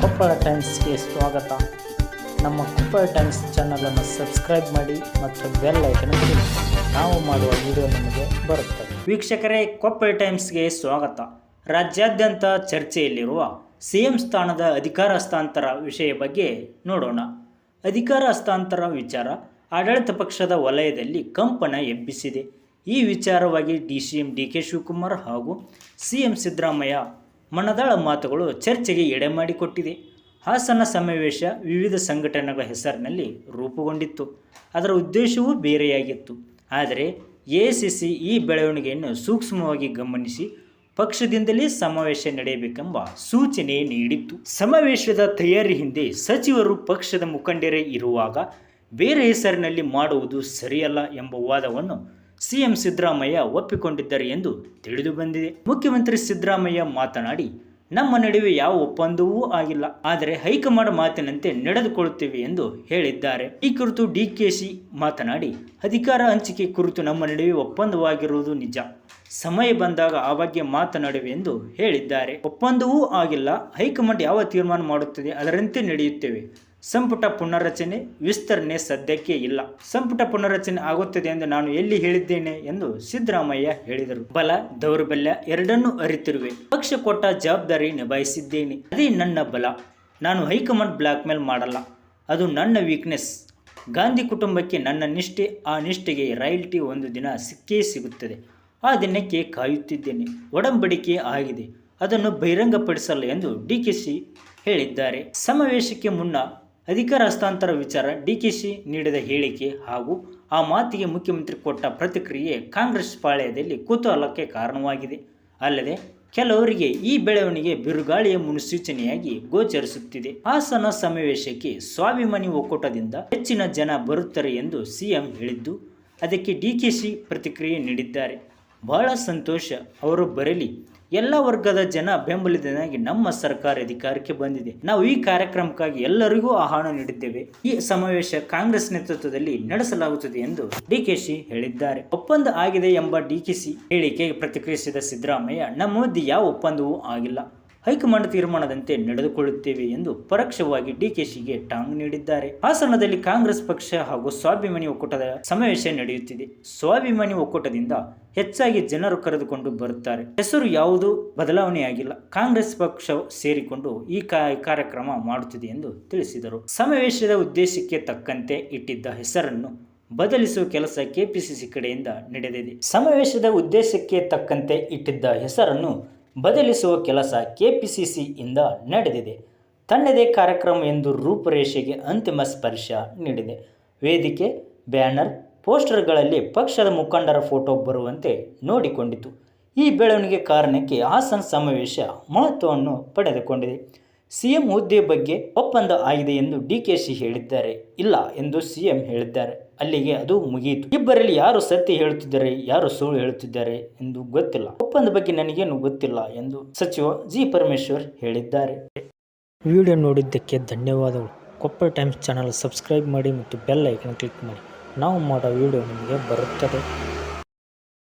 ಕೊಪ್ಪಳ ಟೈಮ್ಸ್ಗೆ ಸ್ವಾಗತ. ನಮ್ಮ ಕೊಪ್ಪಳ ಟೈಮ್ಸ್ ಚಾನಲನ್ನು ಸಬ್ಸ್ಕ್ರೈಬ್ ಮಾಡಿ ಮತ್ತು ಬೆಲ್ ಐಕನ್ ಒತ್ತಿ. ನಾವು ಮಾಡುವ ವಿಡಿಯೋ ನಿಮಗೆ ಬರುತ್ತದೆ. ವೀಕ್ಷಕರೇ, ಕೊಪ್ಪಳ ಟೈಮ್ಸ್ಗೆ ಸ್ವಾಗತ. ರಾಜ್ಯಾದ್ಯಂತ ಚರ್ಚೆಯಲ್ಲಿರುವ ಸಿಎಂ ಸ್ಥಾನದ ಅಧಿಕಾರ ಹಸ್ತಾಂತರ ವಿಷಯ ಬಗ್ಗೆ ನೋಡೋಣ. ಅಧಿಕಾರ ಹಸ್ತಾಂತರ ವಿಚಾರ ಆಡಳಿತ ಪಕ್ಷದ ವಲಯದಲ್ಲಿ ಕಂಪನ ಎಬ್ಬಿಸಿದೆ. ಈ ವಿಚಾರವಾಗಿ ಸಿಎಂ ಡಿ.ಕೆ. ಶಿವಕುಮಾರ್ ಹಾಗೂ ಸಿಎಂ ಸಿದ್ದರಾಮಯ್ಯ ಮನದಾಳ ಮಾತುಗಳು ಚರ್ಚೆಗೆ ಎಡೆ ಮಾಡಿಕೊಟ್ಟಿದೆ. ಹಾಸನ ಸಮಾವೇಶ ವಿವಿಧ ಸಂಘಟನೆಗಳ ಹೆಸರಿನಲ್ಲಿ ರೂಪುಗೊಂಡಿತ್ತು. ಅದರ ಉದ್ದೇಶವೂ ಬೇರೆಯಾಗಿತ್ತು. ಆದರೆ ಎಐಸಿಸಿ ಈ ಬೆಳವಣಿಗೆಯನ್ನು ಸೂಕ್ಷ್ಮವಾಗಿ ಗಮನಿಸಿ ಪಕ್ಷದಿಂದಲೇ ಸಮಾವೇಶ ನಡೆಯಬೇಕೆಂಬ ಸೂಚನೆ ನೀಡಿತ್ತು. ಸಮಾವೇಶದ ತಯಾರಿ ಹಿಂದೆ ಸಚಿವರು ಪಕ್ಷದ ಮುಖಂಡರೇ ಇರುವಾಗ ಬೇರೆ ಹೆಸರಿನಲ್ಲಿ ಮಾಡುವುದು ಸರಿಯಲ್ಲ ಎಂಬ ವಾದವನ್ನು ಸಿಎಂ ಸಿದ್ದರಾಮಯ್ಯ ಒಪ್ಪಿಕೊಂಡಿದ್ದಾರೆ ಎಂದು ತಿಳಿದು ಬಂದಿದೆ. ಮುಖ್ಯಮಂತ್ರಿ ಸಿದ್ದರಾಮಯ್ಯ ಮಾತನಾಡಿ, ನಮ್ಮ ನಡುವೆ ಯಾವ ಒಪ್ಪಂದವೂ ಆಗಿಲ್ಲ, ಆದರೆ ಹೈಕಮಾಂಡ್ ಮಾತಿನಂತೆ ನಡೆದುಕೊಳ್ಳುತ್ತೇವೆ ಎಂದು ಹೇಳಿದ್ದಾರೆ. ಈ ಕುರಿತು ಡಿಕೆಶಿ ಮಾತನಾಡಿ, ಅಧಿಕಾರ ಹಂಚಿಕೆ ಕುರಿತು ನಮ್ಮ ನಡುವೆ ಒಪ್ಪಂದವಾಗಿರುವುದು ನಿಜ. ಸಮಯ ಬಂದಾಗ ಆ ಬಗ್ಗೆ ಮಾತನಾಡುವೆ ಎಂದು ಹೇಳಿದ್ದಾರೆ. ಒಪ್ಪಂದವೂ ಆಗಿಲ್ಲ, ಹೈಕಮಾಂಡ್ ಯಾವ ತೀರ್ಮಾನ ಮಾಡುತ್ತದೆ ಅದರಂತೆ ನಡೆಯುತ್ತೇವೆ. ಸಂಪುಟ ಪುನರ್ರಚನೆ ವಿಸ್ತರಣೆ ಸದ್ಯಕ್ಕೆ ಇಲ್ಲ. ಸಂಪುಟ ಪುನರ್ರಚನೆ ಆಗುತ್ತದೆ ಎಂದು ನಾನು ಎಲ್ಲಿ ಹೇಳಿದ್ದೇನೆ ಎಂದು ಸಿದ್ದರಾಮಯ್ಯ ಹೇಳಿದರು. ಬಲ ದೌರ್ಬಲ್ಯ ಎರಡನ್ನೂ ಅರಿತಿರುವೆ. ಪಕ್ಷ ಕೊಟ್ಟ ಜವಾಬ್ದಾರಿ ನಿಭಾಯಿಸಿದ್ದೇನೆ. ಅದೇ ನನ್ನ ಬಲ. ನಾನು ಹೈಕಮಾಂಡ್ ಬ್ಲಾಕ್ ಮೇಲ್ ಮಾಡಲ್ಲ. ಅದು ನನ್ನ ವೀಕ್ನೆಸ್. ಗಾಂಧಿ ಕುಟುಂಬಕ್ಕೆ ನನ್ನ ನಿಷ್ಠೆ, ಆ ನಿಷ್ಠೆಗೆ ರಾಯಲ್ಟಿ ಒಂದು ದಿನ ಸಿಕ್ಕೇ ಸಿಗುತ್ತದೆ. ಆ ದಿನಕ್ಕೆ ಕಾಯುತ್ತಿದ್ದೇನೆ. ಒಡಂಬಡಿಕೆ ಆಗಿದೆ, ಅದನ್ನು ಬಹಿರಂಗಪಡಿಸಲ್ಲ ಎಂದು ಡಿಕೆಶಿ ಹೇಳಿದ್ದಾರೆ. ಸಮಾವೇಶಕ್ಕೆ ಮುನ್ನ ಅಧಿಕಾರ ಹಸ್ತಾಂತರ ವಿಚಾರ ಡಿಕೆಶಿ ನೀಡಿದ ಹೇಳಿಕೆ ಹಾಗೂ ಆ ಮಾತಿಗೆ ಮುಖ್ಯಮಂತ್ರಿ ಕೊಟ್ಟ ಪ್ರತಿಕ್ರಿಯೆ ಕಾಂಗ್ರೆಸ್ ಪಾಳ್ಯದಲ್ಲಿ ಕುತೂಹಲಕ್ಕೆ ಕಾರಣವಾಗಿದೆ. ಅಲ್ಲದೆ ಕೆಲವರಿಗೆ ಈ ಬೆಳವಣಿಗೆ ಬಿರುಗಾಳಿಯ ಮುನ್ಸೂಚನೆಯಾಗಿ ಗೋಚರಿಸುತ್ತಿದೆ. ಹಾಸನ ಸಮಾವೇಶಕ್ಕೆ ಸ್ವಾಭಿಮಾನಿ ಒಕ್ಕೂಟದಿಂದ ಹೆಚ್ಚಿನ ಜನ ಬರುತ್ತಾರೆ ಎಂದು ಸಿಎಂ ಹೇಳಿದ್ದು, ಅದಕ್ಕೆ ಡಿಕೆಶಿ ಪ್ರತಿಕ್ರಿಯೆ ನೀಡಿದ್ದಾರೆ. ಬಹಳ ಸಂತೋಷ, ಅವರು ಬರಲಿ. ಎಲ್ಲ ವರ್ಗದ ಜನ ಬೆಂಬಲಿತನಾಗಿ ನಮ್ಮ ಸರ್ಕಾರ ಅಧಿಕಾರಕ್ಕೆ ಬಂದಿದೆ. ನಾವು ಈ ಕಾರ್ಯಕ್ರಮಕ್ಕಾಗಿ ಎಲ್ಲರಿಗೂ ಆಹ್ವಾನ ನೀಡಿದ್ದೇವೆ. ಈ ಸಮಾವೇಶ ಕಾಂಗ್ರೆಸ್ ನೇತೃತ್ವದಲ್ಲಿ ನಡೆಸಲಾಗುತ್ತದೆ ಎಂದು ಡಿಕೆಶಿ ಹೇಳಿದ್ದಾರೆ. ಒಪ್ಪಂದ ಆಗಿದೆ ಎಂಬ ಡಿಕೆಶಿ ಹೇಳಿಕೆಗೆ ಪ್ರತಿಕ್ರಿಯಿಸಿದ ಸಿದ್ದರಾಮಯ್ಯ, ನಮ್ಮ ಮಧ್ಯೆ ಯಾವ ಒಪ್ಪಂದವೂ ಆಗಿಲ್ಲ, ಹೈಕಮಾಂಡ್ ತೀರ್ಮಾನದಂತೆ ನಡೆದುಕೊಳ್ಳುತ್ತೇವೆ ಎಂದು ಪರೋಕ್ಷವಾಗಿ ಡಿಕೆಶಿಗೆ ಟಾಂಗ್ ನೀಡಿದ್ದಾರೆ. ಹಾಸನದಲ್ಲಿ ಕಾಂಗ್ರೆಸ್ ಪಕ್ಷ ಹಾಗೂ ಸ್ವಾಭಿಮಾನಿ ಒಕ್ಕೂಟದ ಸಮಾವೇಶ ನಡೆಯುತ್ತಿದೆ. ಸ್ವಾಭಿಮಾನಿ ಒಕ್ಕೂಟದಿಂದ ಹೆಚ್ಚಾಗಿ ಜನರು ಕರೆದುಕೊಂಡು ಬರುತ್ತಾರೆ. ಹೆಸರು ಯಾವುದೂ ಬದಲಾವಣೆಯಾಗಿಲ್ಲ. ಕಾಂಗ್ರೆಸ್ ಪಕ್ಷ ಸೇರಿಕೊಂಡು ಈ ಕಾರ್ಯಕ್ರಮ ಮಾಡುತ್ತಿದೆ ಎಂದು ತಿಳಿಸಿದರು. ಸಮಾವೇಶದ ಉದ್ದೇಶಕ್ಕೆ ತಕ್ಕಂತೆ ಇಟ್ಟಿದ್ದ ಹೆಸರನ್ನು ಬದಲಿಸುವ ಕೆಲಸ ಕೆಪಿಸಿಸಿ ಕಡೆಯಿಂದ ನಡೆದಿದೆ. ಸಮಾವೇಶದ ಉದ್ದೇಶಕ್ಕೆ ತಕ್ಕಂತೆ ಇಟ್ಟಿದ್ದ ಹೆಸರನ್ನು ಬದಲಿಸುವ ಕೆಲಸ ಕೆಪಿಸಿಸಿಯಿಂದ ನಡೆದಿದೆ. ತನ್ನದೇ ಕಾರ್ಯಕ್ರಮ ಎಂದು ರೂಪುರೇಷೆಗೆ ಅಂತಿಮ ಸ್ಪರ್ಶ ನೀಡಿದೆ. ವೇದಿಕೆ, ಬ್ಯಾನರ್, ಪೋಸ್ಟರ್ಗಳಲ್ಲಿ ಪಕ್ಷದ ಮುಖಂಡರ ಫೋಟೋ ಬರುವಂತೆ ನೋಡಿಕೊಂಡಿತು. ಈ ಬೆಳವಣಿಗೆ ಕಾರಣಕ್ಕೆ ಹಾಸನ ಸಮಾವೇಶ ಮಹತ್ವವನ್ನು ಪಡೆದುಕೊಂಡಿದೆ. ಸಿಎಂ ಹುದ್ದೆ ಬಗ್ಗೆ ಒಪ್ಪಂದ ಆಗಿದೆ ಎಂದು ಡಿಕೆಶಿ ಹೇಳಿದ್ದಾರೆ. ಇಲ್ಲ ಎಂದು ಸಿಎಂ ಹೇಳಿದ್ದಾರೆ. ಅಲ್ಲಿಗೆ ಅದು ಮುಗಿಯಿತು. ಇಬ್ಬರಲ್ಲಿ ಯಾರು ಸತ್ಯ ಹೇಳುತ್ತಿದ್ದಾರೆ, ಯಾರು ಸುಳ್ಳು ಹೇಳುತ್ತಿದ್ದಾರೆ ಎಂದು ಗೊತ್ತಿಲ್ಲ. ಒಪ್ಪಂದ ಬಗ್ಗೆ ನನಗೇನು ಗೊತ್ತಿಲ್ಲ ಎಂದು ಸಚಿವ ಜಿ. ಪರಮೇಶ್ವರ್ ಹೇಳಿದ್ದಾರೆ. ವಿಡಿಯೋ ನೋಡಿದ್ದಕ್ಕೆ ಧನ್ಯವಾದಗಳು. ಕೊಪ್ಪಳ ಟೈಮ್ಸ್ ಚಾನಲ್ ಸಬ್ಸ್ಕ್ರೈಬ್ ಮಾಡಿ ಮತ್ತು ಬೆಲ್ ಐಕನ್ ಕ್ಲಿಕ್ ಮಾಡಿ. ನಾವು ಮಾಡೋ ವಿಡಿಯೋ ನಿಮಗೆ ಬರುತ್ತದೆ.